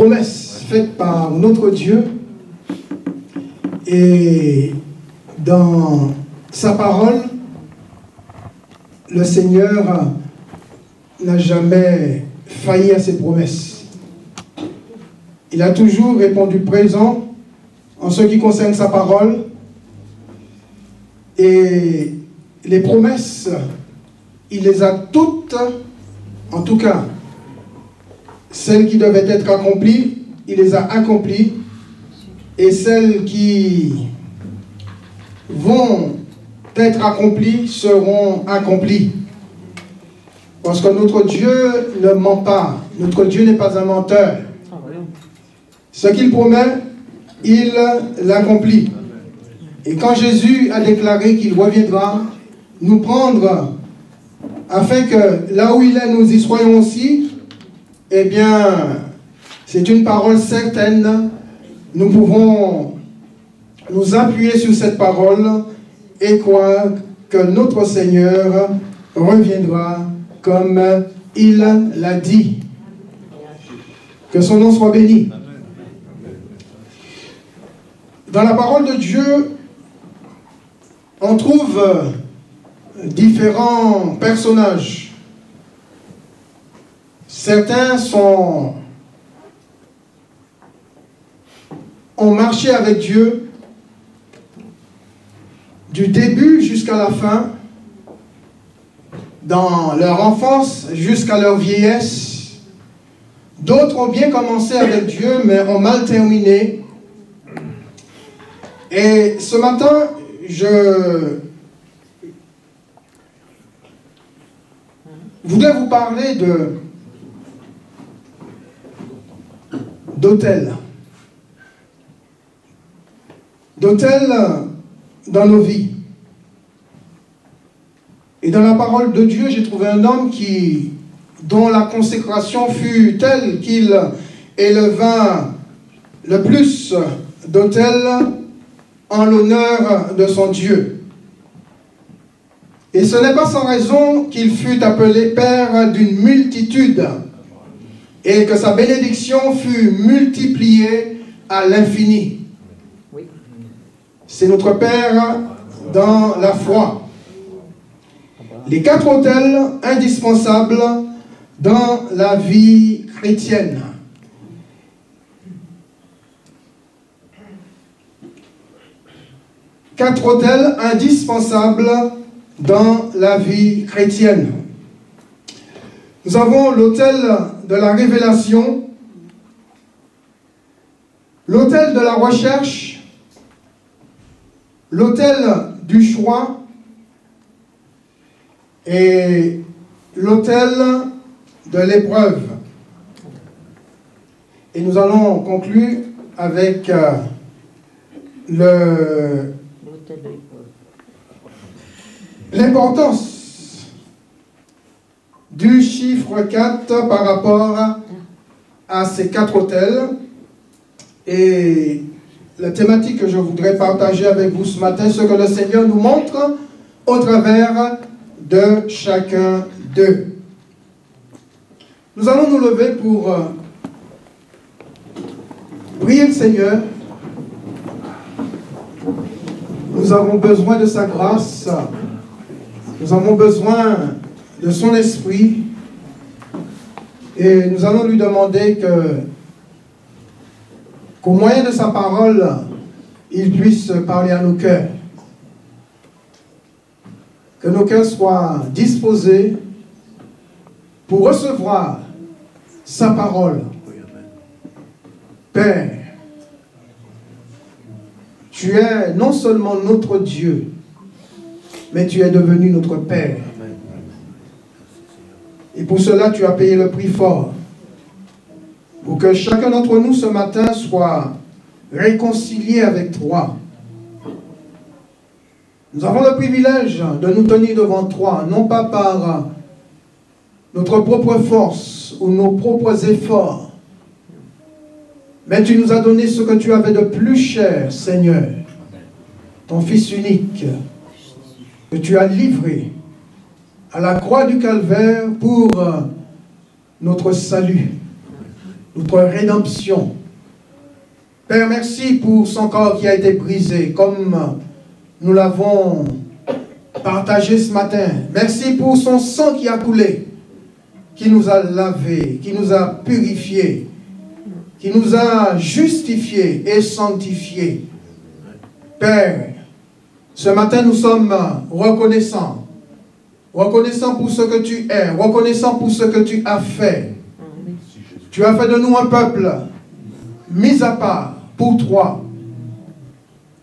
promesses faites par notre Dieu. Et dans sa parole, le Seigneur n'a jamais failli à ses promesses. Il a toujours répondu présent en ce qui concerne sa parole. Et les promesses, il les a toutes, en tout cas, celles qui devaient être accomplies, il les a accomplies. Et celles qui vont être accomplies seront accomplies. Parce que notre Dieu ne ment pas. Notre Dieu n'est pas un menteur. Ce qu'il promet, il l'accomplit. Et quand Jésus a déclaré qu'il reviendra nous prendre, afin que là où il est, nous y soyons aussi, eh bien, c'est une parole certaine. Nous pouvons nous appuyer sur cette parole et croire que notre Seigneur reviendra comme il l'a dit. Que son nom soit béni. Dans la parole de Dieu, on trouve différents personnages. Certains ont marché avec Dieu du début jusqu'à la fin, dans leur enfance jusqu'à leur vieillesse. D'autres ont bien commencé avec Dieu, mais ont mal terminé. Et ce matin, je voudrais vous parler d'autel. D'autel dans nos vies. Et dans la parole de Dieu, j'ai trouvé un homme dont la consécration fut telle qu'il éleva le plus d'autels en l'honneur de son Dieu. Et ce n'est pas sans raison qu'il fut appelé père d'une multitude et que sa bénédiction fut multipliée à l'infini. C'est notre Père dans la foi. Les 4 autels indispensables dans la vie chrétienne. Quatre autels indispensables dans la vie chrétienne. Nous avons l'autel de la révélation, l'autel de la recherche, l'autel du choix et l'autel de l'épreuve. Et nous allons conclure avec l'importance du chiffre 4 par rapport à ces 4 autels. Et la thématique que je voudrais partager avec vous ce matin, ce que le Seigneur nous montre au travers de chacun d'eux. Nous allons nous lever pour prier le Seigneur. Nous avons besoin de sa grâce. Nous avons besoin de son esprit. Et nous allons lui demander qu'au moyen de sa parole, il puisse parler à nos cœurs. Que nos cœurs soient disposés pour recevoir sa parole. Père, tu es non seulement notre Dieu, mais tu es devenu notre Père. Et pour cela, tu as payé le prix fort. Pour que chacun d'entre nous ce matin soit réconcilié avec toi. Nous avons le privilège de nous tenir devant toi, non pas par notre propre force ou nos propres efforts, mais tu nous as donné ce que tu avais de plus cher, Seigneur, ton Fils unique, que tu as livré à la croix du Calvaire pour notre salut. notre rédemption. Père, merci pour son corps qui a été brisé, comme nous l'avons partagé ce matin. Merci pour son sang qui a coulé, qui nous a lavés, qui nous a purifiés, qui nous a justifiés et sanctifiés. Père, ce matin nous sommes reconnaissants. Reconnaissants pour ce que tu es, reconnaissants pour ce que tu as fait. Tu as fait de nous un peuple mis à part pour toi.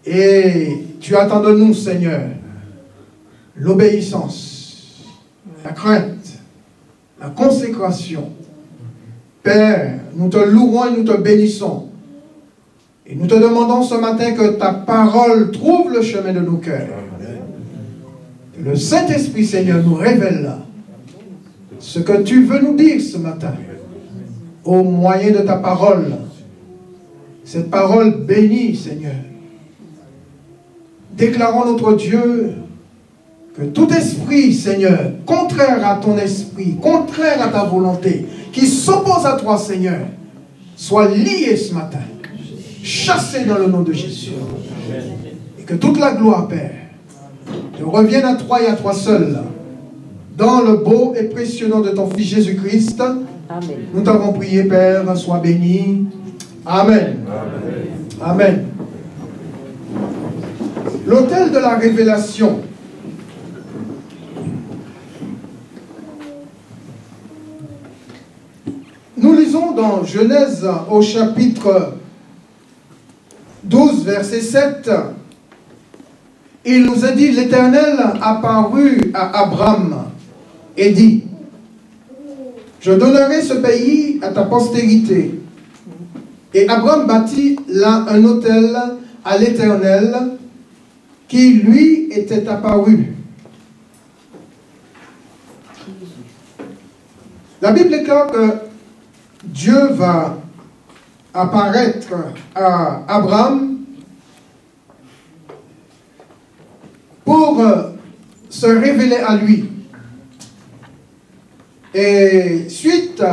Et tu attends de nous, Seigneur, l'obéissance, la crainte, la consécration. Père, nous te louons et nous te bénissons. Et nous te demandons ce matin que ta parole trouve le chemin de nos cœurs. Que le Saint-Esprit, Seigneur, nous révèle ce que tu veux nous dire ce matin au moyen de ta parole. Cette parole bénie, Seigneur. Déclarons notre Dieu que tout esprit, Seigneur, contraire à ton esprit, contraire à ta volonté, qui s'oppose à toi, Seigneur, soit lié ce matin, chassé dans le nom de Jésus. Et que toute la gloire, Père, te revienne à toi et à toi seul, dans le beau et précieux nom de ton Fils Jésus-Christ. Amen. Nous t'avons prié, Père, sois béni. Amen. Amen. Amen. L'autel de la révélation. Nous lisons dans Genèse au chapitre 12, verset 7. Il nous a dit, l'Éternel apparut à Abraham et dit, je donnerai ce pays à ta postérité. Et Abraham bâtit là un autel à l'Éternel qui lui était apparu. La Bible déclare que Dieu va apparaître à Abraham pour se révéler à lui. Et suite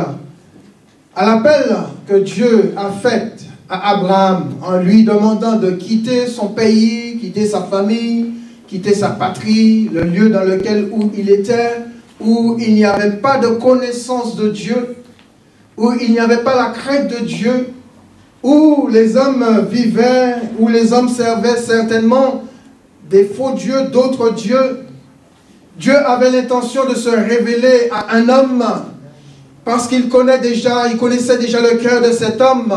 à l'appel que Dieu a fait à Abraham en lui demandant de quitter son pays, quitter sa famille, quitter sa patrie, le lieu dans lequel où il était, où il n'y avait pas de connaissance de Dieu, où il n'y avait pas la crainte de Dieu, où les hommes vivaient, où les hommes servaient certainement des faux dieux, d'autres dieux. Dieu avait l'intention de se révéler à un homme parce qu'il connaissait déjà le cœur de cet homme.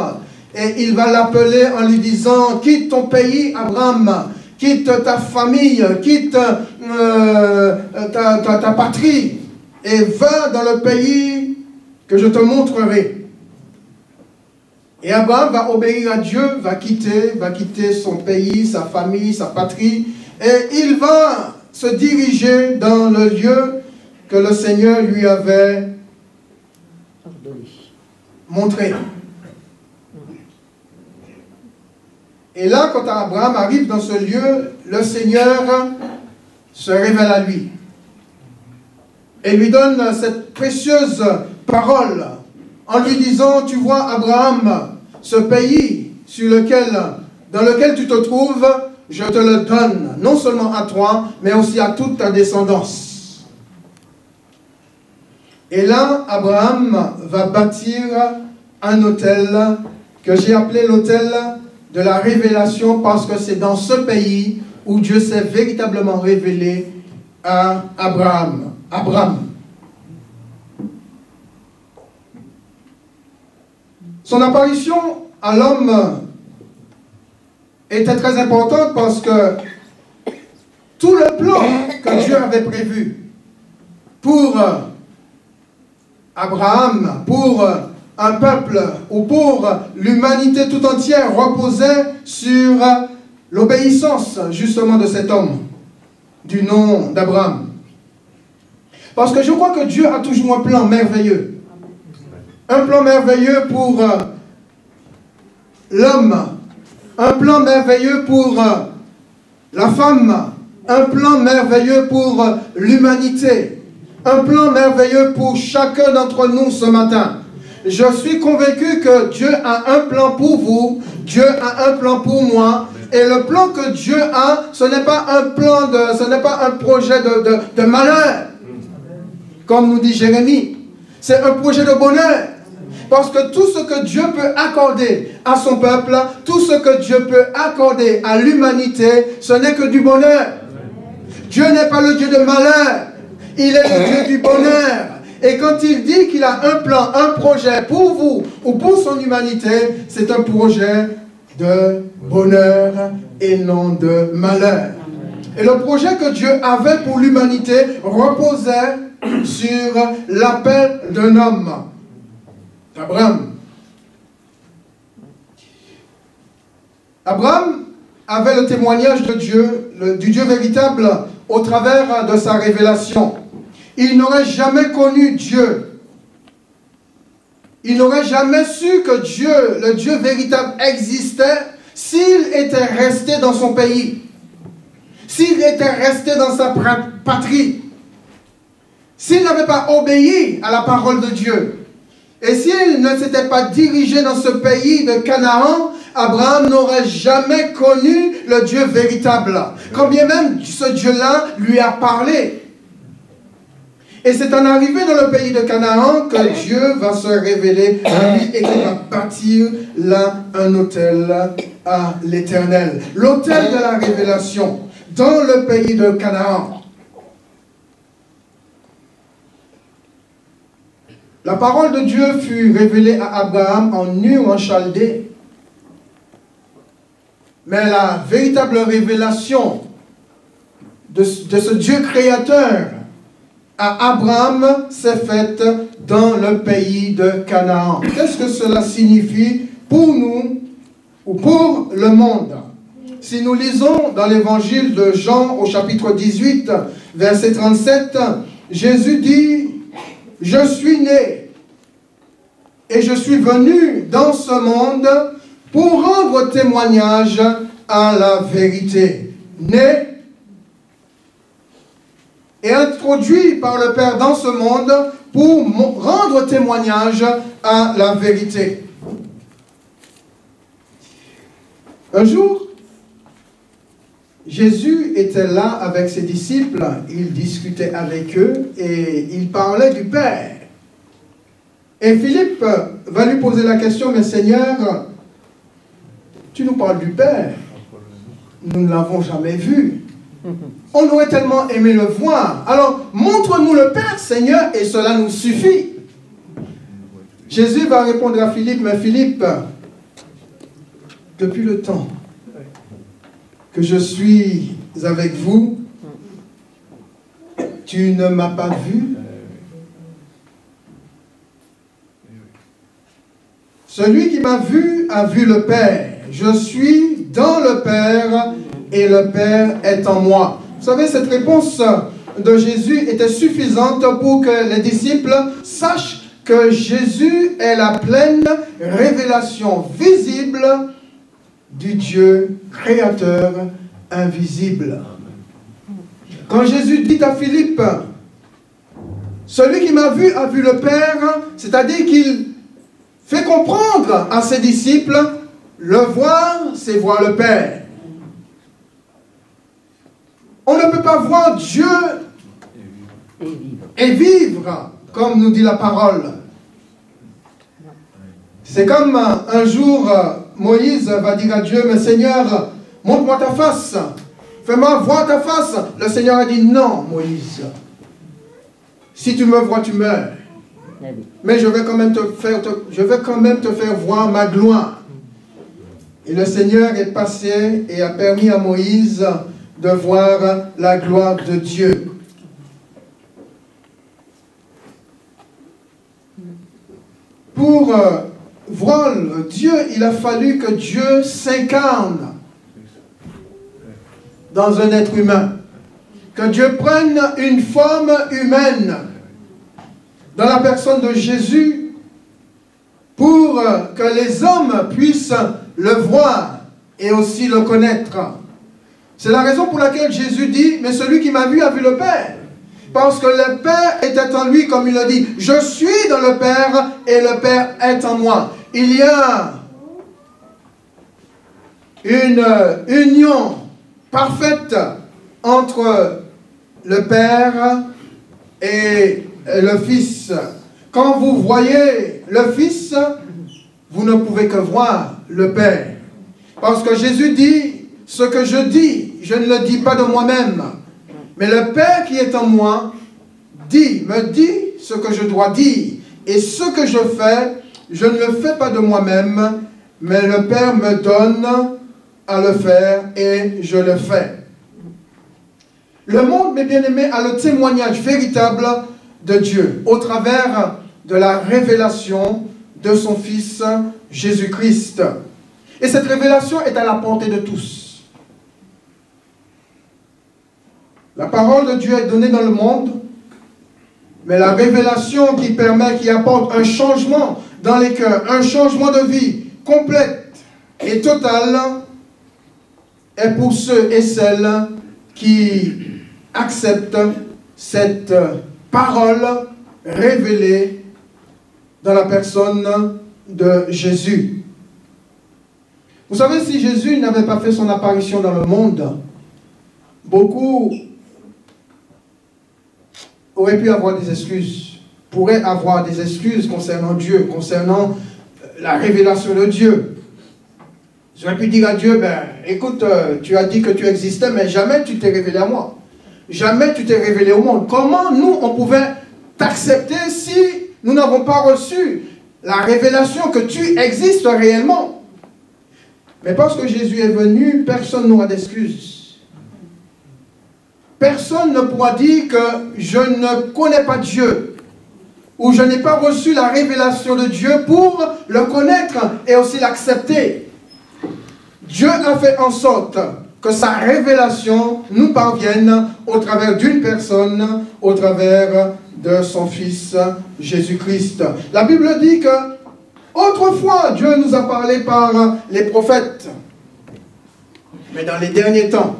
Et il va l'appeler en lui disant, quitte ton pays, Abraham, quitte ta famille, quitte ta patrie, et va dans le pays que je te montrerai. Et Abraham va obéir à Dieu, va quitter son pays, sa famille, sa patrie, et il va se diriger dans le lieu que le Seigneur lui avait montré. Et là, quand Abraham arrive dans ce lieu, le Seigneur se révèle à lui et lui donne cette précieuse parole en lui disant, tu vois Abraham, ce pays dans lequel tu te trouves, je te le donne, non seulement à toi, mais aussi à toute ta descendance. Et là, Abraham va bâtir un autel que j'ai appelé l'autel de la révélation, parce que c'est dans ce pays où Dieu s'est véritablement révélé à Abraham. Son apparition à l'homme était très importante parce que tout le plan que Dieu avait prévu pour Abraham, pour un peuple ou pour l'humanité tout entière reposait sur l'obéissance justement de cet homme du nom d'Abraham. Parce que je crois que Dieu a toujours un plan merveilleux. Un plan merveilleux pour l'homme, un plan merveilleux pour la femme, un plan merveilleux pour l'humanité, un plan merveilleux pour chacun d'entre nous ce matin. Je suis convaincu que Dieu a un plan pour vous, Dieu a un plan pour moi. Et le plan que Dieu a, ce n'est pas un plan ce n'est pas un projet de malheur, comme nous dit Jérémie. C'est un projet de bonheur. Parce que tout ce que Dieu peut accorder à son peuple, tout ce que Dieu peut accorder à l'humanité, ce n'est que du bonheur. Dieu n'est pas le Dieu de malheur, il est le Dieu du bonheur. Et quand il dit qu'il a un plan, un projet pour vous ou pour son humanité, c'est un projet de bonheur et non de malheur. Et le projet que Dieu avait pour l'humanité reposait sur l'appel d'un homme, Abraham. Abraham avait le témoignage de Dieu, du Dieu véritable, au travers de sa révélation. Il n'aurait jamais connu Dieu. Il n'aurait jamais su que Dieu, le Dieu véritable, existait s'il était resté dans son pays, s'il était resté dans sa patrie, s'il n'avait pas obéi à la parole de Dieu. Et s'il ne s'était pas dirigé dans ce pays de Canaan, Abraham n'aurait jamais connu le Dieu véritable. Quand bien même ce Dieu-là lui a parlé. Et c'est en arrivant dans le pays de Canaan que Dieu va se révéler à lui et qu'il va bâtir là un autel à l'Éternel. L'autel de la révélation dans le pays de Canaan. La parole de Dieu fut révélée à Abraham en Ur en Chaldée. Mais la véritable révélation de ce Dieu créateur à Abraham s'est faite dans le pays de Canaan. Qu'est-ce que cela signifie pour nous ou pour le monde? Si nous lisons dans l'évangile de Jean au chapitre 18, verset 37, Jésus dit: je suis né et je suis venu dans ce monde pour rendre témoignage à la vérité. Né et introduit par le Père dans ce monde pour rendre témoignage à la vérité. Un jour, Jésus était là avec ses disciples, il discutait avec eux et il parlait du Père. Et Philippe va lui poser la question: mais Seigneur, tu nous parles du Père, nous ne l'avons jamais vu. On aurait tellement aimé le voir. Alors, montre-nous le Père, Seigneur, et cela nous suffit. Jésus va répondre à Philippe: mais Philippe, depuis le temps que je suis avec vous, tu ne m'as pas vu. Celui qui m'a vu a vu le Père. Je suis dans le Père et le Père est en moi. Vous savez, cette réponse de Jésus était suffisante pour que les disciples sachent que Jésus est la pleine révélation visible du Dieu créateur invisible. Quand Jésus dit à Philippe: celui qui m'a vu a vu le Père, c'est-à-dire qu'il fait comprendre à ses disciples: le voir, c'est voir le Père. On ne peut pas voir Dieu et vivre, comme nous dit la parole. C'est comme un jour, Moïse va dire à Dieu: mais Seigneur, montre-moi ta face, fais-moi voir ta face. Le Seigneur a dit: non, Moïse, si tu me vois, tu meurs. Mais je vais quand même te faire voir ma gloire. Et le Seigneur est passé et a permis à Moïse de voir la gloire de Dieu. Pour voir Dieu, il a fallu que Dieu s'incarne dans un être humain. Que Dieu prenne une forme humaine dans la personne de Jésus pour que les hommes puissent le voir et aussi le connaître. C'est la raison pour laquelle Jésus dit: mais celui qui m'a vu a vu le Père. Parce que le Père était en lui, comme il le dit. Je suis dans le Père et le Père est en moi. Il y a une union parfaite entre le Père et le Fils. Quand vous voyez le Fils, vous ne pouvez que voir le Père. Parce que Jésus dit, ce que je dis, je ne le dis pas de moi-même. Mais le Père qui est en moi me dit ce que je dois dire. Et ce que je fais, je ne le fais pas de moi-même, mais le Père me donne à le faire et je le fais. Le monde, mes bien-aimés, a le témoignage véritable de Dieu au travers de la révélation de son Fils Jésus-Christ. Et cette révélation est à la portée de tous. La parole de Dieu est donnée dans le monde, mais la révélation qui permet, qui apporte un changement dans les cœurs, un changement de vie complète et totale, est pour ceux et celles qui acceptent cette parole révélée dans la personne de Jésus. Vous savez, si Jésus n'avait pas fait son apparition dans le monde, beaucoup auraient pu avoir des excuses, pourraient avoir des excuses concernant Dieu, concernant la révélation de Dieu. J'aurais pu dire à Dieu, ben, écoute, tu as dit que tu existais, mais jamais tu t'es révélé à moi. Jamais tu t'es révélé au monde. Comment nous, on pouvait t'accepter si nous n'avons pas reçu la révélation que tu existes réellement? Mais parce que Jésus est venu, personne n'aura d'excuses. Personne ne pourra dire que je ne connais pas Dieu, ou je n'ai pas reçu la révélation de Dieu pour le connaître et aussi l'accepter. Dieu a fait en sorte que sa révélation nous parvienne au travers d'une personne, au travers de son Fils Jésus-Christ. La Bible dit que autrefois, Dieu nous a parlé par les prophètes. Mais dans les derniers temps,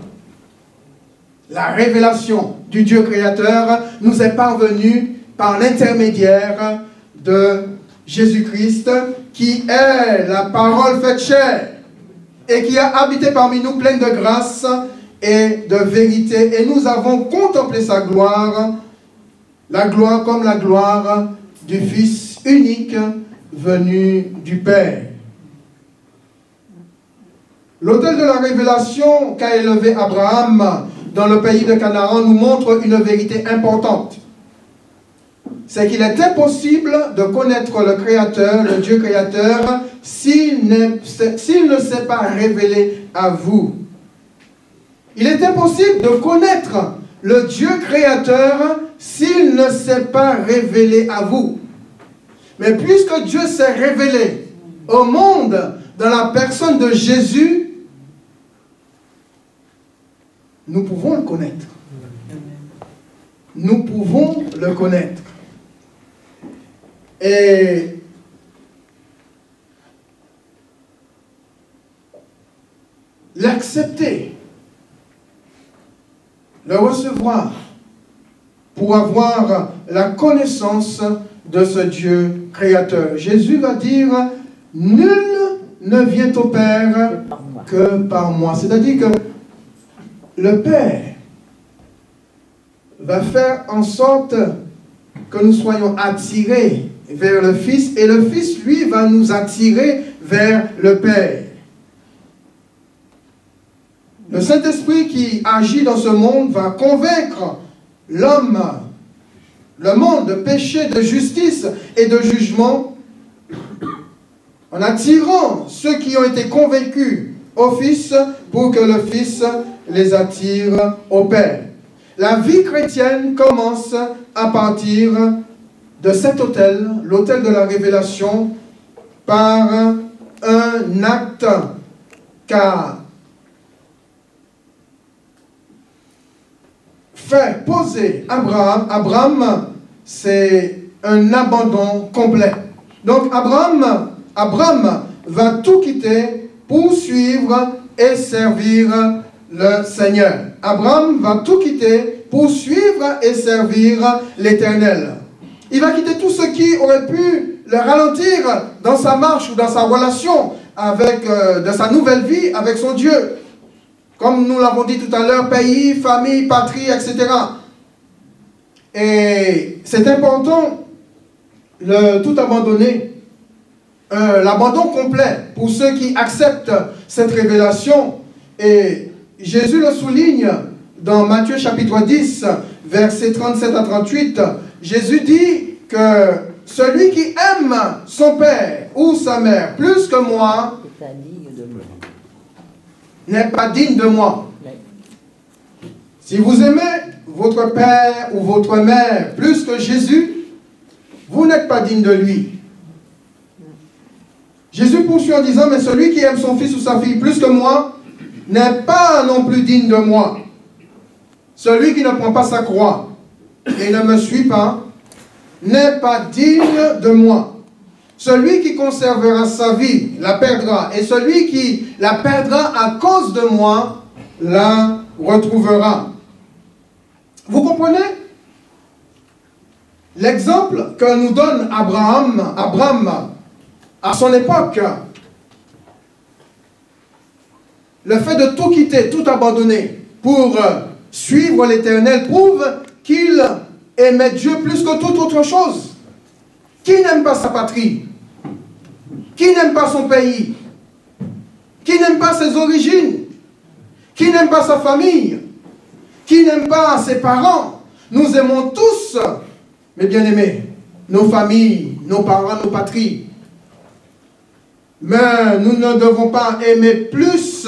la révélation du Dieu créateur nous est parvenue par l'intermédiaire de Jésus-Christ, qui est la parole faite chair et qui a habité parmi nous pleine de grâce et de vérité. Et nous avons contemplé sa gloire, la gloire comme la gloire du Fils unique venu du Père. L'autel de la révélation qu'a élevé Abraham dans le pays de Canaan nous montre une vérité importante. C'est qu'il est impossible de connaître le Créateur, le Dieu créateur, s'il ne s'est pas révélé à vous. Il est impossible de connaître le Dieu créateur s'il ne s'est pas révélé à vous. Mais puisque Dieu s'est révélé au monde dans la personne de Jésus, nous pouvons le connaître. Nous pouvons le connaître. Et l'accepter, le recevoir, pour avoir la connaissance de ce Dieu créateur. Jésus va dire, nul ne vient au Père que par moi. C'est-à-dire que le Père va faire en sorte que nous soyons attirés vers le Fils, et le Fils, lui, va nous attirer vers le Père. Le Saint-Esprit qui agit dans ce monde va convaincre l'homme, le monde, de péché, de justice et de jugement, en attirant ceux qui ont été convaincus au Fils pour que le Fils les attire au Père. La vie chrétienne commence à partir de cet autel, l'autel de la révélation, par un acte qu'a fait poser Abraham. Abraham, c'est un abandon complet. Donc Abraham va tout quitter pour suivre et servir le Seigneur. Abraham va tout quitter pour suivre et servir l'Éternel. Il va quitter tout ce qui aurait pu le ralentir dans sa marche ou dans sa relation avec, de sa nouvelle vie avec son Dieu. Comme nous l'avons dit tout à l'heure, pays, famille, patrie, etc. Et c'est important, tout abandonner, l'abandon complet pour ceux qui acceptent cette révélation. Et Jésus le souligne dans Matthieu chapitre 10, versets 37 à 38. Jésus dit que celui qui aime son père ou sa mère plus que moi n'est pas digne de moi. Si vous aimez votre père ou votre mère plus que Jésus, vous n'êtes pas digne de lui. Jésus poursuit en disant, mais celui qui aime son fils ou sa fille plus que moi n'est pas non plus digne de moi. Celui qui ne prend pas sa croix et ne me suit pas n'est pas digne de moi. Celui qui conservera sa vie la perdra, et celui qui la perdra à cause de moi la retrouvera. Vous comprenez? L'exemple que nous donne Abraham à son époque, le fait de tout quitter, tout abandonner pour suivre l'Éternel prouve qu'il aimait Dieu plus que toute autre chose. Qui n'aime pas sa patrie? Qui n'aime pas son pays? Qui n'aime pas ses origines? Qui n'aime pas sa famille? Qui n'aime pas ses parents? Nous aimons tous, mes bien-aimés, nos familles, nos parents, nos patries. Mais nous ne devons pas aimer plus,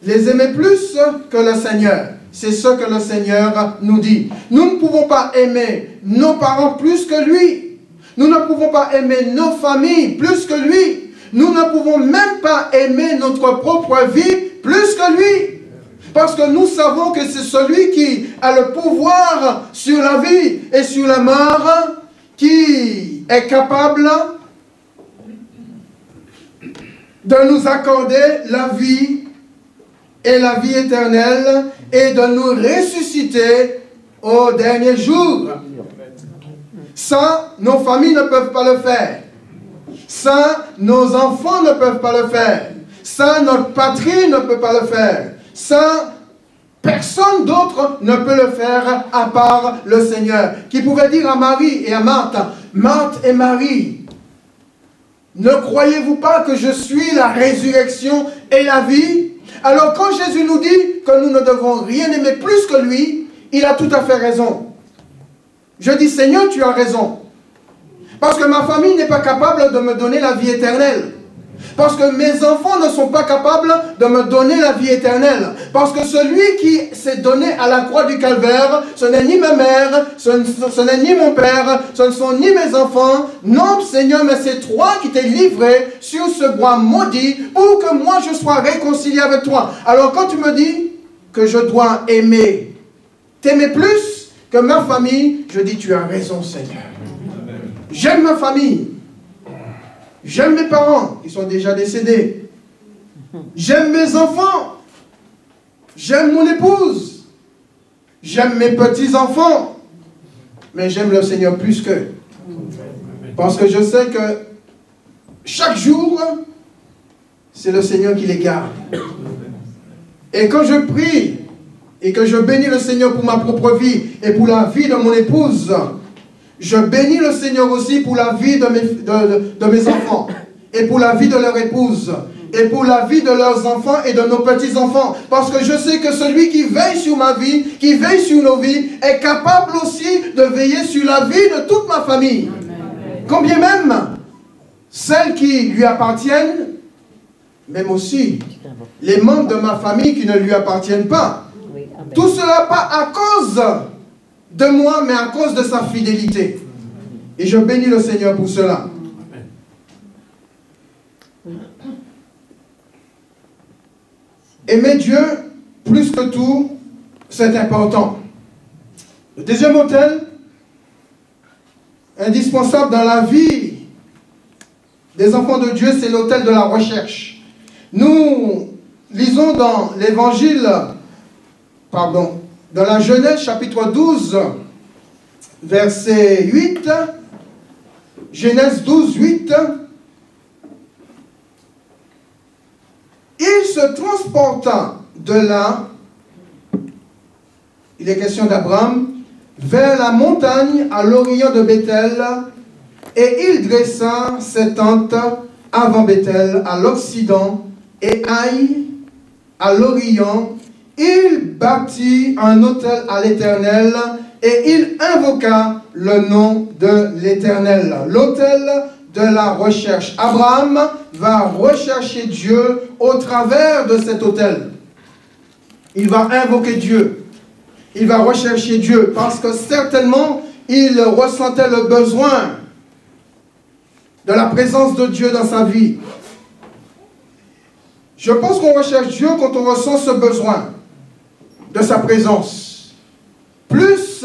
les aimer plus que le Seigneur. C'est ce que le Seigneur nous dit. Nous ne pouvons pas aimer nos parents plus que lui. Nous ne pouvons pas aimer nos familles plus que lui. Nous ne pouvons même pas aimer notre propre vie plus que lui. Parce que nous savons que c'est celui qui a le pouvoir sur la vie et sur la mort, qui est capable de nous accorder la vie et la vie éternelle et de nous ressusciter au dernier jour. Ça, nos familles ne peuvent pas le faire. Ça, nos enfants ne peuvent pas le faire. Ça, notre patrie ne peut pas le faire. Ça, personne d'autre ne peut le faire à part le Seigneur. Qui pouvait dire à Marie et à Marthe, Marthe et Marie, ne croyez-vous pas que je suis la résurrection et la vie? Alors quand Jésus nous dit que nous ne devons rien aimer plus que lui, il a tout à fait raison. Je dis, Seigneur, tu as raison. Parce que ma famille n'est pas capable de me donner la vie éternelle. Parce que mes enfants ne sont pas capables de me donner la vie éternelle. Parce que celui qui s'est donné à la croix du calvaire, ce n'est ni ma mère, ce n'est ni mon père, ce ne sont ni mes enfants. Non, Seigneur, mais c'est toi qui t'es livré sur ce bois maudit pour que moi je sois réconcilié avec toi. Alors quand tu me dis que je dois aimer, t'aimer plus que ma famille, je dis tu as raison, Seigneur. J'aime ma famille. J'aime mes parents qui sont déjà décédés. J'aime mes enfants. J'aime mon épouse. J'aime mes petits-enfants. Mais j'aime le Seigneur plus qu'eux. Parce que je sais que chaque jour, c'est le Seigneur qui les garde. Et quand je prie et que je bénis le Seigneur pour ma propre vie et pour la vie de mon épouse, je bénis le Seigneur aussi pour la vie de mes enfants, et pour la vie de leur épouse, et pour la vie de leurs enfants et de nos petits-enfants. Parce que je sais que celui qui veille sur ma vie, qui veille sur nos vies, est capable aussi de veiller sur la vie de toute ma famille. Amen. Combien même celles qui lui appartiennent, même aussi les membres de ma famille qui ne lui appartiennent pas. Tout cela pas à cause de moi, mais à cause de sa fidélité. Et je bénis le Seigneur pour cela. Aimer Dieu plus que tout, c'est important. Le deuxième autel, indispensable dans la vie des enfants de Dieu, c'est l'autel de la recherche. Nous lisons dans l'évangile, dans la Genèse chapitre 12, verset 8, Genèse 12, 8, il se transporta de là, il est question d'Abraham, vers la montagne à l'orient de Béthel, et il dressa ses tentes avant Béthel, à l'occident, et Haï, à l'orient. Il bâtit un autel à l'Éternel, et il invoqua le nom de l'Éternel. L'autel de la recherche. Abraham va rechercher Dieu au travers de cet autel. Il va invoquer Dieu. Il va rechercher Dieu parce que certainement il ressentait le besoin de la présence de Dieu dans sa vie. Je pense qu'on recherche Dieu quand on ressent ce besoin de sa présence. Plus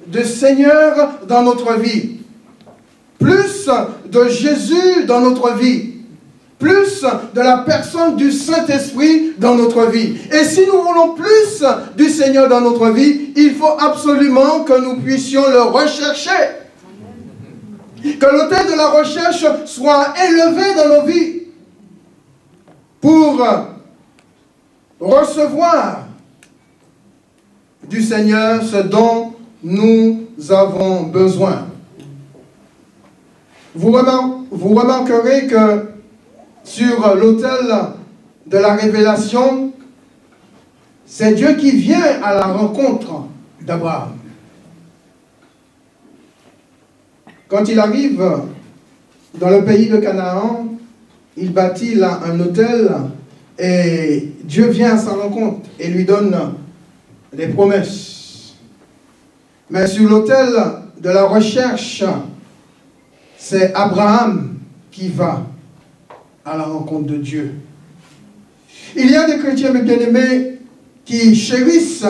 de Seigneur dans notre vie. Plus de Jésus dans notre vie. Plus de la personne du Saint-Esprit dans notre vie. Et si nous voulons plus du Seigneur dans notre vie, il faut absolument que nous puissions le rechercher. Que l'autel de la recherche soit élevé dans nos vies pour recevoir du Seigneur ce dont nous avons besoin. Vous remarquerez que sur l'autel de la révélation, c'est Dieu qui vient à la rencontre d'Abraham. Quand il arrive dans le pays de Canaan, il bâtit là un autel et Dieu vient à sa rencontre et lui donne des promesses. Mais sur l'autel de la recherche, c'est Abraham qui va à la rencontre de Dieu. Il y a des chrétiens, mes bien-aimés, qui chérissent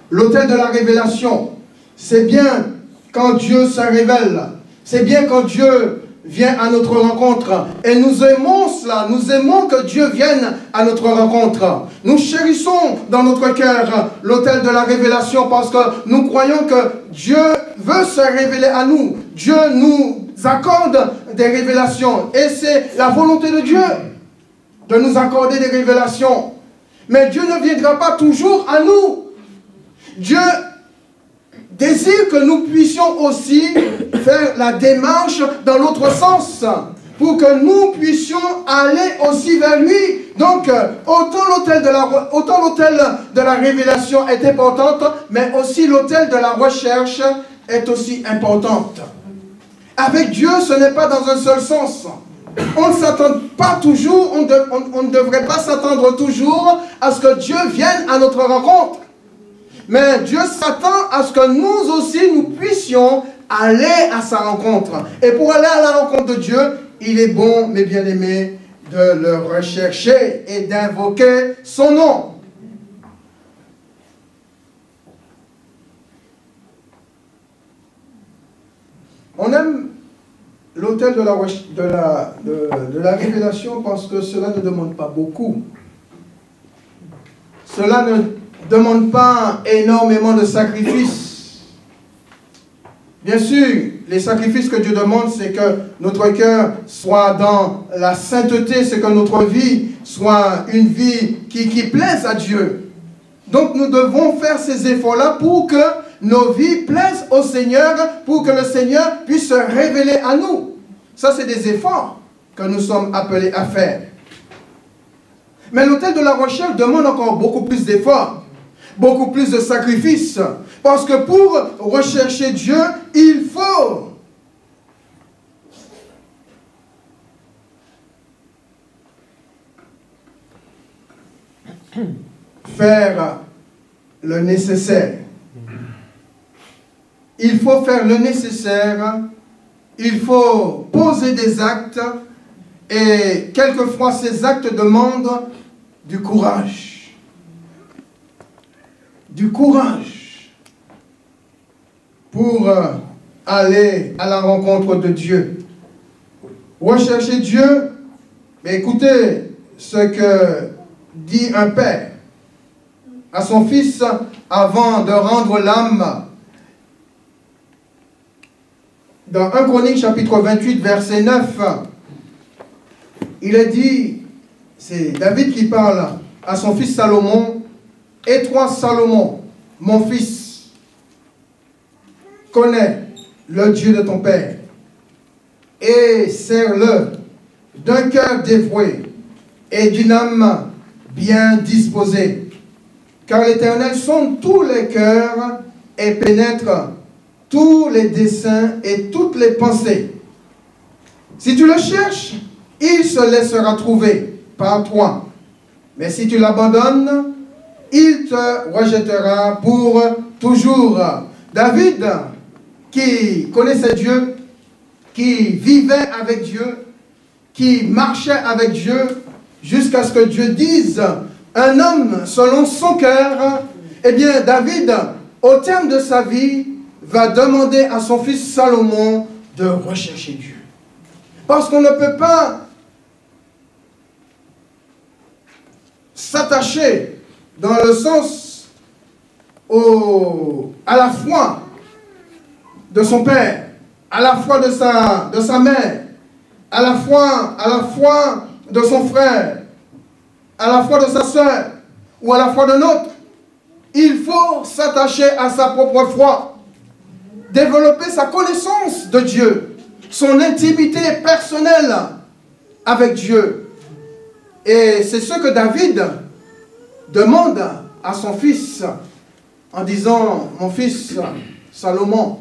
l'autel de la révélation. C'est bien quand Dieu se révèle. C'est bien quand Dieu vient à notre rencontre. Et nous aimons cela. Nous aimons que Dieu vienne à notre rencontre. Nous chérissons dans notre cœur l'autel de la révélation parce que nous croyons que Dieu veut se révéler à nous. Dieu nous accorde des révélations. Et c'est la volonté de Dieu de nous accorder des révélations. Mais Dieu ne viendra pas toujours à nous. Dieu désire que nous puissions aussi faire la démarche dans l'autre sens, pour que nous puissions aller aussi vers lui. Donc, autant l'autel de la révélation est importante, mais aussi l'autel de la recherche est aussi importante. Avec Dieu, ce n'est pas dans un seul sens. On ne s'attend pas toujours, on ne devrait pas s'attendre toujours à ce que Dieu vienne à notre rencontre. Mais Dieu s'attend à ce que nous aussi, nous puissions aller à sa rencontre. Et pour aller à la rencontre de Dieu, il est bon, mes bien-aimés, de le rechercher et d'invoquer son nom. On aime l'autel de la révélation parce que cela ne demande pas beaucoup. Cela ne demande pas énormément de sacrifices. Bien sûr, les sacrifices que Dieu demande, c'est que notre cœur soit dans la sainteté, c'est que notre vie soit une vie qui plaise à Dieu. Donc nous devons faire ces efforts-là pour que nos vies plaisent au Seigneur, pour que le Seigneur puisse se révéler à nous. Ça, c'est des efforts que nous sommes appelés à faire. Mais l'autel de la recherche demande encore beaucoup plus d'efforts, beaucoup plus de sacrifices. Parce que pour rechercher Dieu, il faut faire le nécessaire. Il faut faire le nécessaire. Il faut poser des actes. Et quelquefois, ces actes demandent du courage. Du courage pour aller à la rencontre de Dieu. Rechercher Dieu, mais écoutez ce que dit un père à son fils avant de rendre l'âme. Dans 1 Chronique chapitre 28 verset 9, il est dit, c'est David qui parle à son fils Salomon, « Et toi Salomon, mon fils, connais le Dieu de ton père et sers-le d'un cœur dévoué et d'une âme bien disposée. Car l'Éternel sonde tous les cœurs et pénètre tous les desseins et toutes les pensées. Si tu le cherches, il se laissera trouver par toi. Mais si tu l'abandonnes, il te rejettera pour toujours. » David, qui connaissait Dieu, qui vivait avec Dieu, qui marchait avec Dieu, jusqu'à ce que Dieu dise un homme selon son cœur, eh bien David, au terme de sa vie, va demander à son fils Salomon de rechercher Dieu. Parce qu'on ne peut pas s'attacher dans le sens à la foi de son père, à la foi de sa mère, à la foi de son frère, à la foi de sa sœur, ou à la foi d'un autre. Il faut s'attacher à sa propre foi, développer sa connaissance de Dieu, son intimité personnelle avec Dieu. Et c'est ce que David demande à son fils en disant, mon fils Salomon,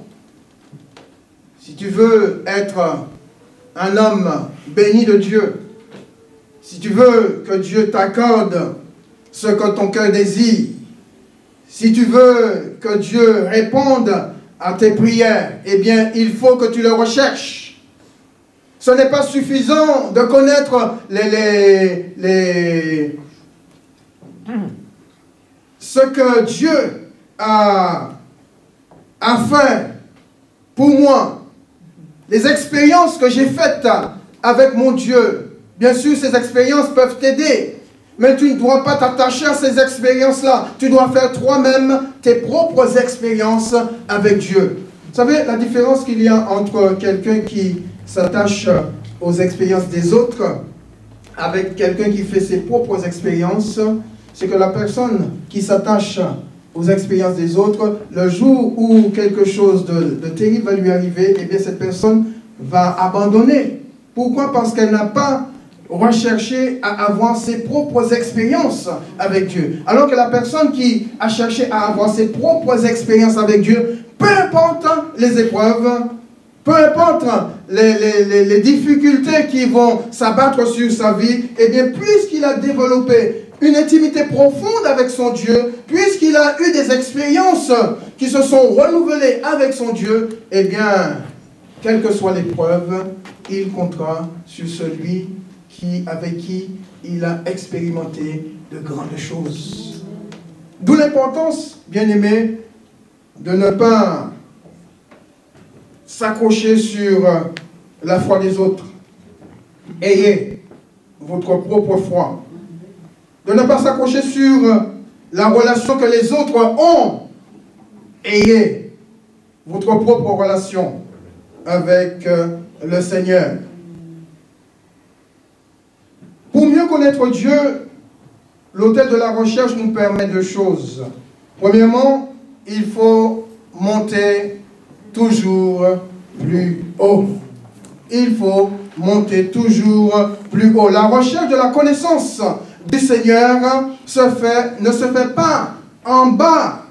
si tu veux être un homme béni de Dieu, si tu veux que Dieu t'accorde ce que ton cœur désire, si tu veux que Dieu réponde à tes prières, eh bien, il faut que tu le recherches. Ce n'est pas suffisant de connaître ce que Dieu a fait pour moi, les expériences que j'ai faites avec mon Dieu. Bien sûr, ces expériences peuvent t'aider, mais tu ne dois pas t'attacher à ces expériences-là. Tu dois faire toi-même tes propres expériences avec Dieu. Vous savez, la différence qu'il y a entre quelqu'un qui s'attache aux expériences des autres avec quelqu'un qui fait ses propres expériences, c'est que la personne qui s'attache aux expériences des autres, le jour où quelque chose de terrible va lui arriver, eh bien cette personne va abandonner. Pourquoi? Parce qu'elle n'a pas recherché à avoir ses propres expériences avec Dieu. Alors que la personne qui a cherché à avoir ses propres expériences avec Dieu, peu importe les épreuves, peu importe les difficultés qui vont s'abattre sur sa vie, eh bien puisqu'il a développé une intimité profonde avec son Dieu, puisqu'il a eu des expériences qui se sont renouvelées avec son Dieu, eh bien, quelle que soit l'épreuve, il comptera sur celui avec qui il a expérimenté de grandes choses. D'où l'importance, bien aimé, de ne pas s'accrocher sur la foi des autres. Ayez votre propre foi. De ne pas s'accrocher sur la relation que les autres ont. Ayez votre propre relation avec le Seigneur. Pour mieux connaître Dieu, l'autel de la recherche nous permet deux choses. Premièrement, il faut monter toujours plus haut. Il faut monter toujours plus haut. La recherche de la connaissance du Seigneur ne se fait pas en bas,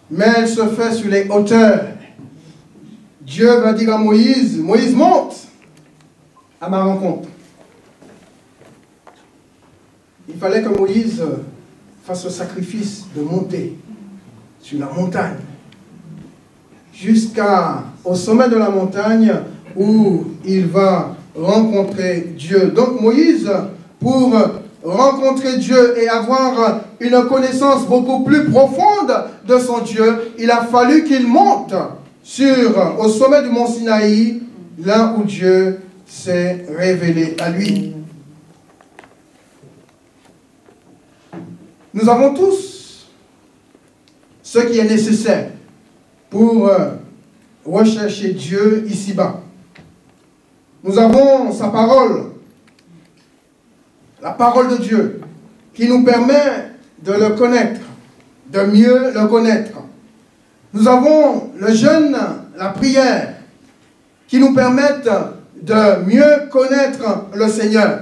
mais elle se fait sur les hauteurs. Dieu va dire à Moïse, Moïse, monte à ma rencontre. Il fallait que Moïse fasse le sacrifice de monter sur la montagne, jusqu'au sommet de la montagne où il va rencontrer Dieu. Donc Moïse, pour rencontrer Dieu et avoir une connaissance beaucoup plus profonde de son Dieu, il a fallu qu'il monte au sommet du mont Sinaï, là où Dieu s'est révélé à lui. Nous avons tous ce qui est nécessaire pour rechercher Dieu ici-bas. Nous avons sa parole, la parole de Dieu, qui nous permet de le connaître, de mieux le connaître. Nous avons le jeûne, la prière, qui nous permettent de mieux connaître le Seigneur.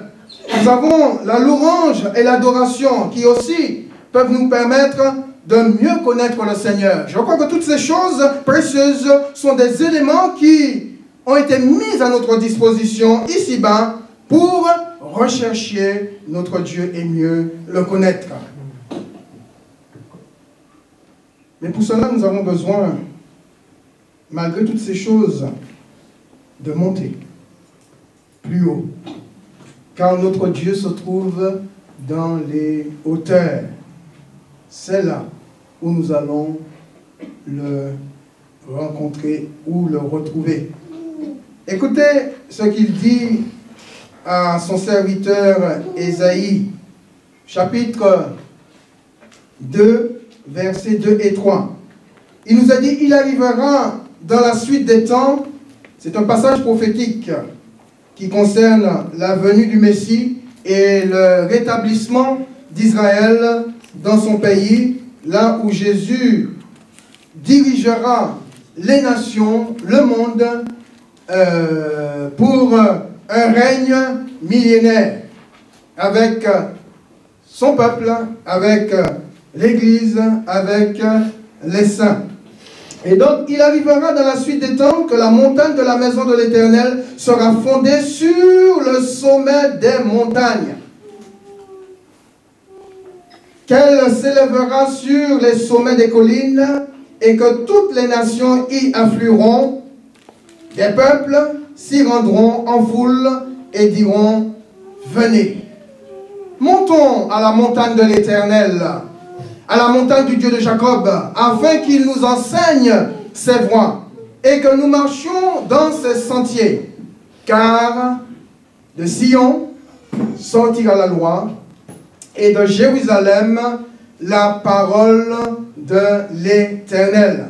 Nous avons la louange et l'adoration qui aussi peuvent nous permettre de mieux connaître le Seigneur. Je crois que toutes ces choses précieuses sont des éléments qui ont été mis à notre disposition ici-bas pour rechercher notre Dieu et mieux le connaître. Mais pour cela, nous avons besoin, malgré toutes ces choses, de monter plus haut. Car notre Dieu se trouve dans les hauteurs. C'est là où nous allons le rencontrer ou le retrouver. Écoutez ce qu'il dit à son serviteur Ésaïe, chapitre 2, versets 2 et 3. Il nous a dit, il arrivera dans la suite des temps, c'est un passage prophétique qui concerne la venue du Messie et le rétablissement d'Israël dans son pays, là où Jésus dirigera les nations, le monde, pour un règne millénaire avec son peuple, avec l'Église, avec les saints. Et donc, il arrivera dans la suite des temps que la montagne de la maison de l'Éternel sera fondée sur le sommet des montagnes, qu'elle s'élèvera sur les sommets des collines et que toutes les nations y afflueront. Des peuples s'y rendront en foule et diront, venez, montons à la montagne de l'Éternel, à la montagne du Dieu de Jacob, afin qu'il nous enseigne ses voies et que nous marchions dans ses sentiers. Car de Sion sortira la loi et de Jérusalem la parole de l'Éternel.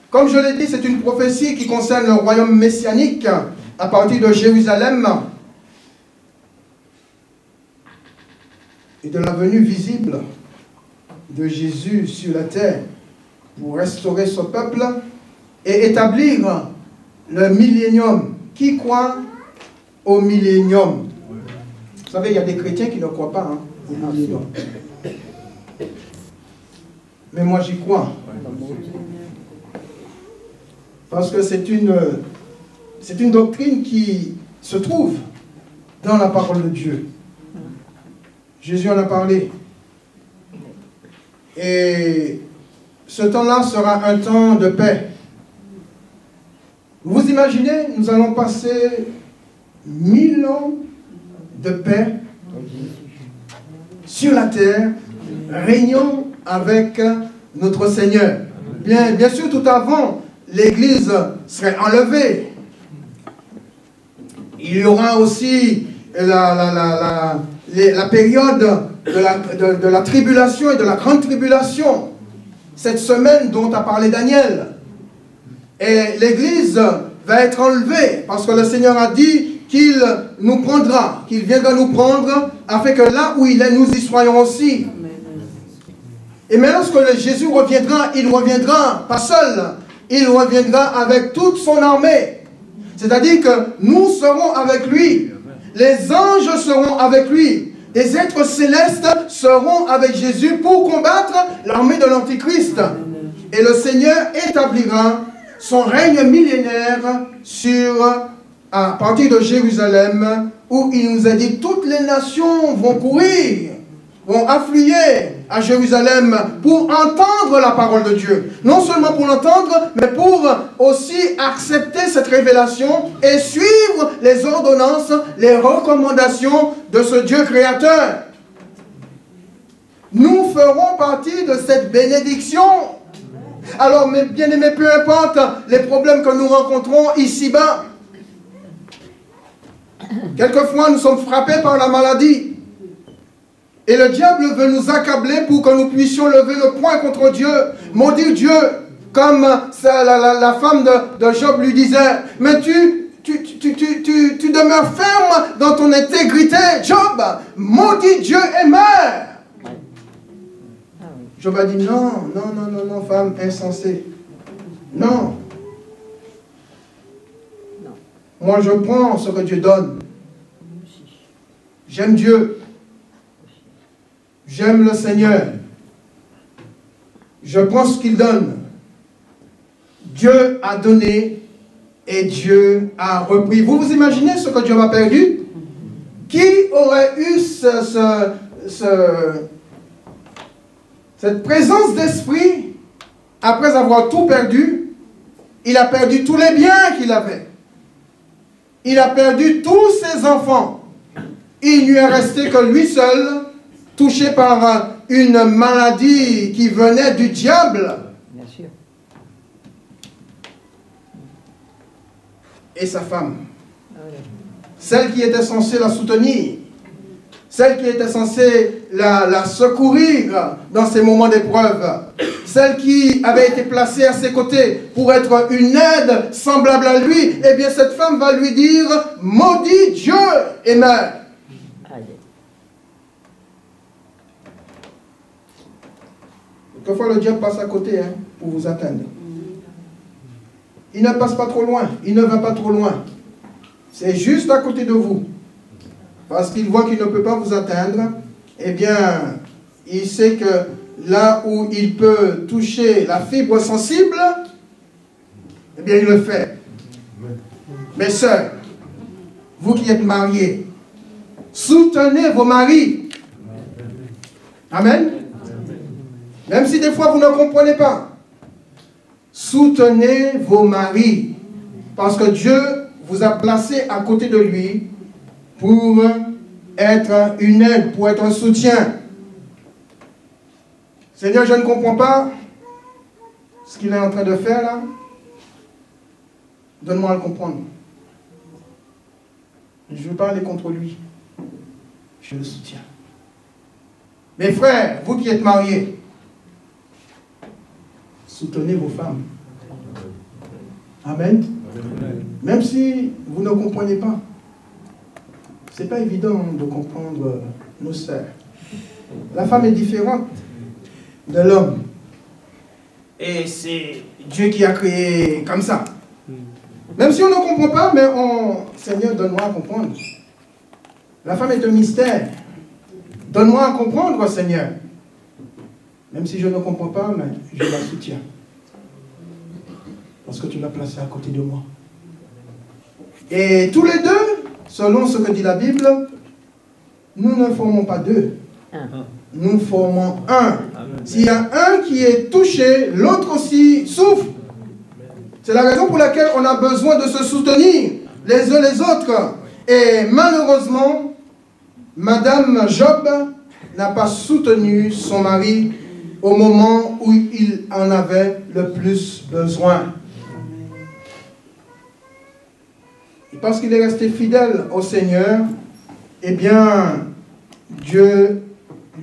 Comme je l'ai dit, c'est une prophétie qui concerne le royaume messianique à partir de Jérusalem et de la venue visible de Jésus sur la terre pour restaurer son peuple et établir le millénium. Qui croit au millénium? Vous savez, il y a des chrétiens qui ne croient pas au millénium. Mais moi, j'y crois. Parce que c'est une doctrine qui se trouve dans la parole de Dieu. Jésus en a parlé. Et ce temps-là sera un temps de paix. Vous imaginez, nous allons passer 1000 ans de paix sur la terre, régnant avec notre Seigneur. Bien sûr, tout avant, l'Église serait enlevée. Il y aura aussi la période de la tribulation et de la grande tribulation. Cette semaine dont a parlé Daniel. Et l'Église va être enlevée parce que le Seigneur a dit qu'il nous prendra, qu'il viendra nous prendre afin que là où il est, nous y soyons aussi. Et mais lorsque Jésus reviendra, il ne reviendra pas seul. Il reviendra avec toute son armée. C'est-à-dire que nous serons avec lui. Les anges seront avec lui. Des êtres célestes seront avec Jésus pour combattre l'armée de l'Antichrist. Et le Seigneur établira son règne millénaire à partir de Jérusalem, où il nous a dit toutes les nations vont courir, vont affluer à Jérusalem pour entendre la parole de Dieu. Non seulement pour l'entendre, mais pour aussi accepter cette révélation et suivre les ordonnances, les recommandations de ce Dieu créateur. Nous ferons partie de cette bénédiction. Alors, mes bien-aimés, peu importe les problèmes que nous rencontrons ici-bas, quelquefois nous sommes frappés par la maladie. Et le diable veut nous accabler pour que nous puissions lever le poing contre Dieu, maudire Dieu, comme la femme de Job lui disait. Mais tu demeures ferme dans ton intégrité, Job. Maudit Dieu et meurs. Job a dit non, femme insensée. Non. Moi, je prends ce que Dieu donne. J'aime Dieu. J'aime le Seigneur. Je prends ce qu'il donne. Dieu a donné et Dieu a repris. Vous vous imaginez ce que Dieu a perdu? Qui aurait eu cette présence d'esprit après avoir tout perdu? Il a perdu tous les biens qu'il avait. Il a perdu tous ses enfants. Il lui est resté que lui seul, touché par une maladie qui venait du diable. Bien sûr. Et sa femme. Celle qui était censée la soutenir. Celle qui était censée la secourir dans ces moments d'épreuve. Celle qui avait été placée à ses côtés pour être une aide semblable à lui. Eh bien, cette femme va lui dire, maudit Dieu et meurt. Quelquefois, le diable passe à côté pour vous atteindre. Il ne passe pas trop loin. Il ne va pas trop loin. C'est juste à côté de vous. Parce qu'il voit qu'il ne peut pas vous atteindre. Eh bien, il sait que là où il peut toucher la fibre sensible, eh bien, il le fait. Mes sœurs, vous qui êtes mariés, soutenez vos maris. Amen. Même si des fois vous ne comprenez pas. Soutenez vos maris. Parce que Dieu vous a placé à côté de lui pour être une aide, pour être un soutien. Seigneur, je ne comprends pas ce qu'il est en train de faire là. Donne-moi à le comprendre. Je ne veux pas aller contre lui. Je le soutiens. Mes frères, vous qui êtes mariés, soutenez vos femmes. Amen. Même si vous ne comprenez pas. Ce n'est pas évident de comprendre nos sœurs. La femme est différente de l'homme. Et c'est Dieu qui a créé comme ça. Même si on ne comprend pas, mais Seigneur, donne-moi à comprendre. La femme est un mystère. Donne-moi à comprendre, Seigneur. Même si je ne comprends pas, mais je la soutiens. Parce que tu l'as placée à côté de moi. Et tous les deux, selon ce que dit la Bible, nous ne formons pas deux. Nous formons un. S'il y a un qui est touché, l'autre aussi souffre. C'est la raison pour laquelle on a besoin de se soutenir les uns les autres. Et malheureusement, Madame Job n'a pas soutenu son mari au moment où il en avait le plus besoin. Et parce qu'il est resté fidèle au Seigneur, eh bien, Dieu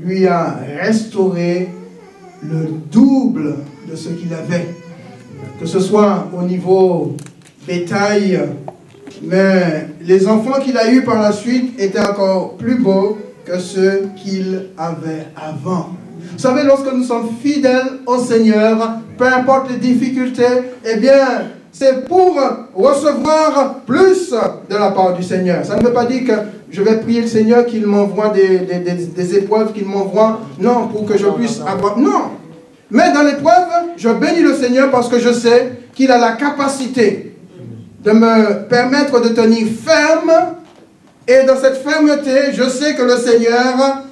lui a restauré le double de ce qu'il avait. Que ce soit au niveau bétail, mais les enfants qu'il a eus par la suite étaient encore plus beaux que ceux qu'il avait avant. Vous savez, lorsque nous sommes fidèles au Seigneur, peu importe les difficultés, eh bien, c'est pour recevoir plus de la part du Seigneur. Ça ne veut pas dire que je vais prier le Seigneur qu'il m'envoie des épreuves, qu'il m'envoie, non, pour que je puisse avoir... Non. Mais dans l'épreuve, je bénis le Seigneur parce que je sais qu'il a la capacité de me permettre de tenir ferme. Et dans cette fermeté, je sais que le Seigneur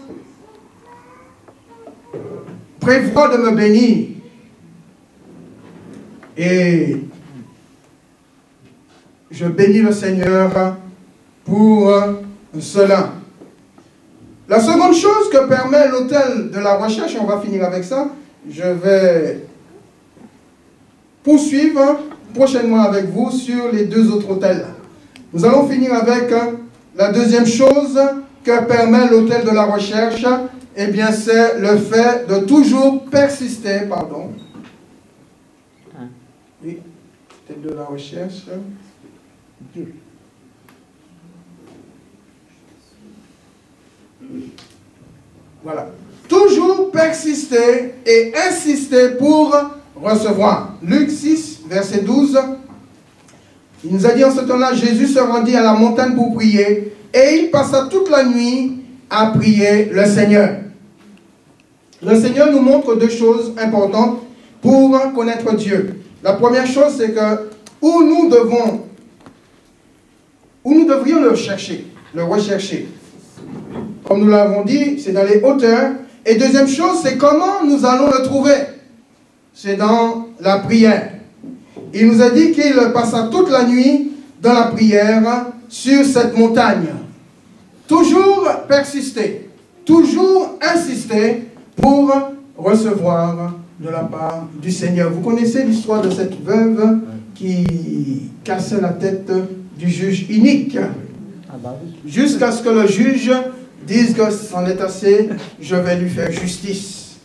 prévoit de me bénir. Et je bénis le Seigneur pour cela. La seconde chose que permet l'autel de la recherche, et on va finir avec ça, je vais poursuivre prochainement avec vous sur les deux autres autels. Nous allons finir avec la deuxième chose que permet l'autel de la recherche? Eh bien, c'est le fait de toujours persister, pardon. Oui, l'autel de la recherche. Voilà. Toujours persister et insister pour recevoir. Luc 6, verset 12. Il nous a dit en ce temps-là, Jésus se rendit à la montagne pour prier et il passa toute la nuit à prier le Seigneur. Le Seigneur nous montre deux choses importantes pour connaître Dieu. La première chose, c'est que où nous devrions le rechercher. Comme nous l'avons dit, c'est dans les hauteurs. Et deuxième chose, c'est comment nous allons le trouver. C'est dans la prière. Il nous a dit qu'il passa toute la nuit dans la prière sur cette montagne. Toujours persister, toujours insister pour recevoir de la part du Seigneur. Vous connaissez l'histoire de cette veuve qui cassait la tête du juge inique. Jusqu'à ce que le juge dise que c'en est assez, je vais lui faire justice.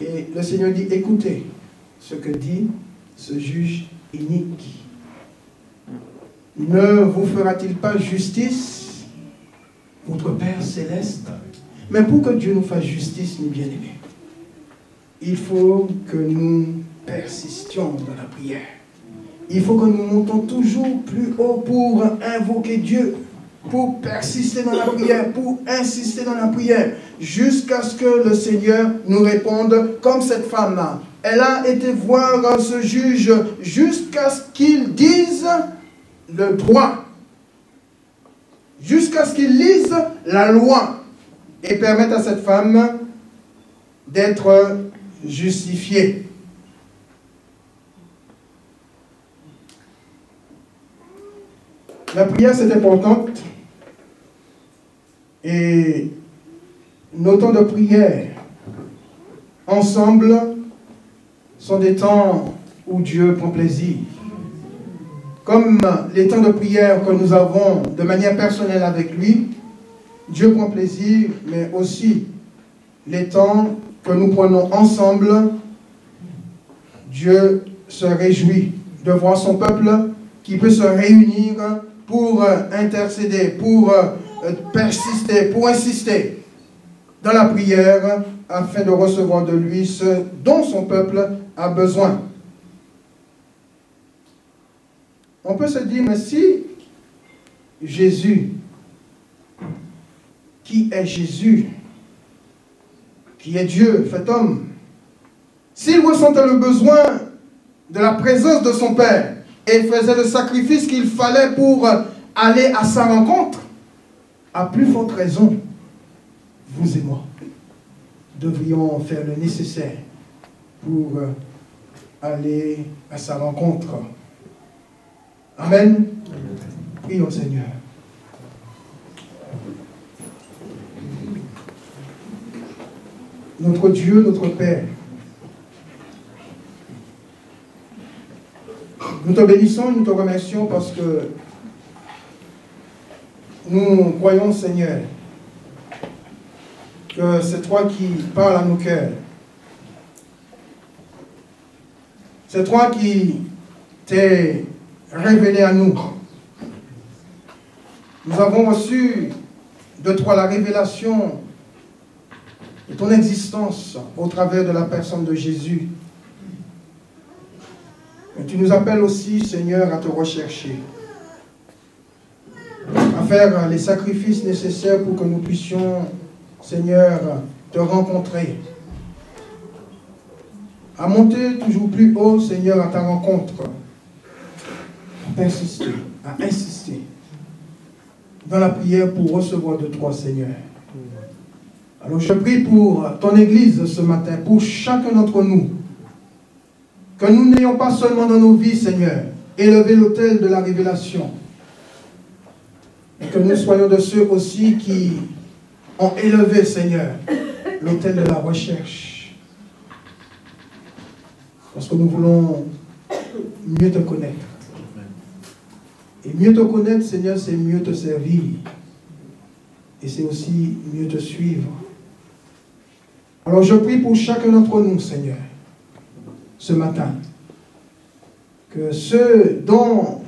Et le Seigneur dit, écoutez ce que dit ce juge inique. Ne vous fera-t-il pas justice, votre Père céleste? Mais pour que Dieu nous fasse justice, mes bien-aimés, il faut que nous persistions dans la prière. Il faut que nous montons toujours plus haut pour invoquer Dieu, pour persister dans la prière, pour insister dans la prière, jusqu'à ce que le Seigneur nous réponde comme cette femme-là. Elle a été voir ce juge jusqu'à ce qu'il dise le droit, jusqu'à ce qu'il lise la loi et permette à cette femme d'être justifiée. La prière, c'est important. Et nos temps de prière, ensemble, sont des temps où Dieu prend plaisir. Comme les temps de prière que nous avons de manière personnelle avec lui, Dieu prend plaisir, mais aussi les temps que nous prenons ensemble, Dieu se réjouit de voir son peuple qui peut se réunir pour intercéder, pour persister, pour insister dans la prière afin de recevoir de lui ce dont son peuple a besoin. On peut se dire, mais si Jésus, qui est Jésus, qui est Dieu, fait homme, s'il ressentait le besoin de la présence de son Père et faisait le sacrifice qu'il fallait pour aller à sa rencontre, à plus forte raison, vous et moi devrions faire le nécessaire pour aller à sa rencontre. Amen. Prions Seigneur. Notre Dieu, notre Père, nous te bénissons, nous te remercions parce que nous croyons, Seigneur, que c'est toi qui parles à nos cœurs. C'est toi qui t'es révélé à nous. Nous avons reçu de toi la révélation de ton existence au travers de la personne de Jésus. Et tu nous appelles aussi, Seigneur, à te rechercher, à faire les sacrifices nécessaires pour que nous puissions, Seigneur, te rencontrer, à monter toujours plus haut, Seigneur, à ta rencontre, à persister, à insister dans la prière pour recevoir de toi, Seigneur. Alors je prie pour ton Église ce matin, pour chacun d'entre nous, que nous n'ayons pas seulement dans nos vies, Seigneur, élevé l'autel de la révélation, mais que nous soyons de ceux aussi qui ont élevé, Seigneur, l'autel de la recherche. Parce que nous voulons mieux te connaître. Et mieux te connaître, Seigneur, c'est mieux te servir. et c'est aussi mieux te suivre. Alors je prie pour chacun d'entre nous, Seigneur, ce matin, que ceux dont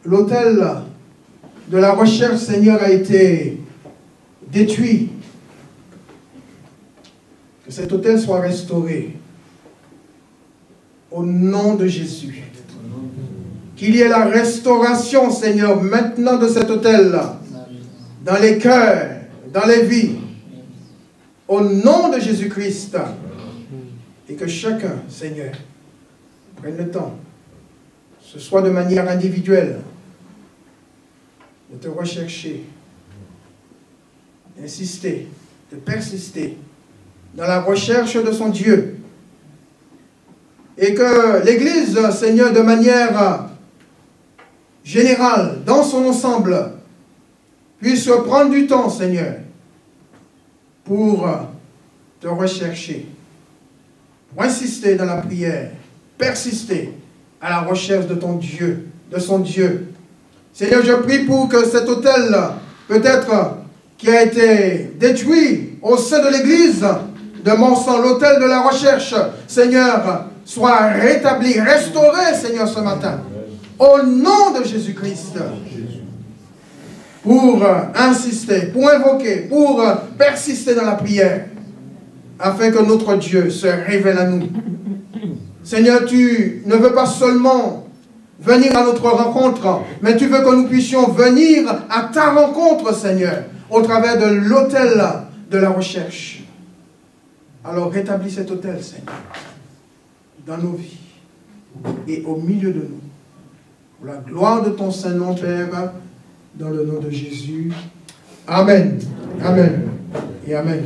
l'autel de la recherche, Seigneur, a été détruit, que cet autel soit restauré au nom de Jésus. Qu'il y ait la restauration, Seigneur, maintenant de cet autel-là, dans les cœurs, dans les vies, au nom de Jésus-Christ. Et que chacun, Seigneur, prenne le temps, ce soit de manière individuelle, de te rechercher, d'insister, de persister dans la recherche de son Dieu. Et que l'Église, Seigneur, de manière générale, dans son ensemble, puisse prendre du temps, Seigneur, pour te rechercher, pour insister dans la prière, persister à la recherche de ton Dieu, de son Dieu. Seigneur, je prie pour que cet autel, peut-être qui a été détruit au sein de l'Église, de mon sang, l'autel de la recherche, Seigneur, soit rétabli, restauré, Seigneur, ce matin, au nom de Jésus-Christ, pour insister, pour invoquer, pour persister dans la prière, afin que notre Dieu se révèle à nous. Seigneur, tu ne veux pas seulement venir à notre rencontre, mais tu veux que nous puissions venir à ta rencontre, Seigneur, au travers de l'autel de la recherche. Alors rétablis cet autel, Seigneur, dans nos vies et au milieu de nous. Pour la gloire de ton Saint-Nom, Père, dans le nom de Jésus. Amen. Amen. Et Amen.